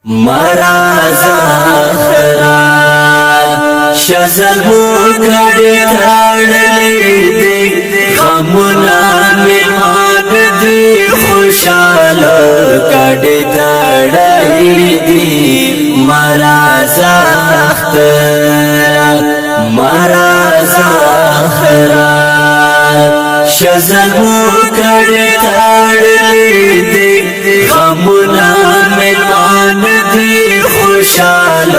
مرازا خرا شزل مکڑی تھاڑلی دی خمنا میمان دی خوشحال کڑی تھاڑلی دی مرازا خرا مرازا خرا شزل مکڑی تھاڑلی دی خمنا میمان دی خوشحال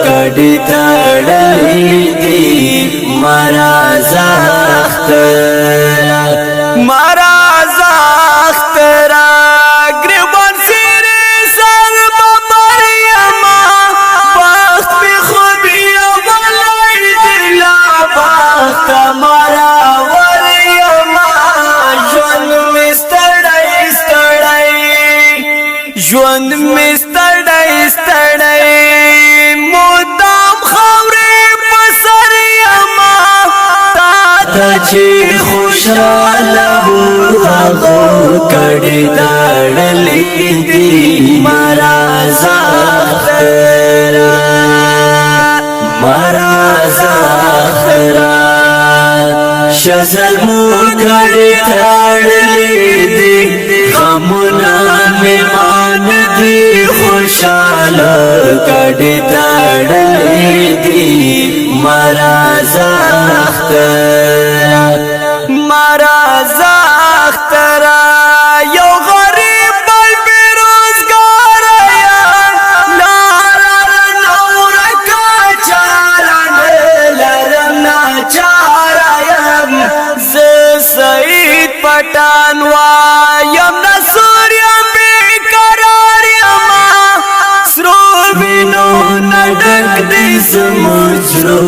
کڑی تڑلی دی مرازا اخترا مرازا اخترا گریبان سیری سال بمریم بخت بی خوبی ولی دلا بخت مرا وریم جون مستڑی ستڑی جون مستڑی ستڑی مدام خوري پسر یما تا چی خوشحاله هغو کڑی داڑلی دی مرازا خرا مرازا خرا شزل مو کڑی داڑلی دی خمنا میمان دی خوشحال کڑی تڑلی دی مرازا اخترا مرازا اخترا یو غریب بل بیروزگار لارا نور کا چارن لرم ناچارایم ز سعید پٹان وایم نصور یم بیقرار یما سرو بینو نڈک دی سمجرو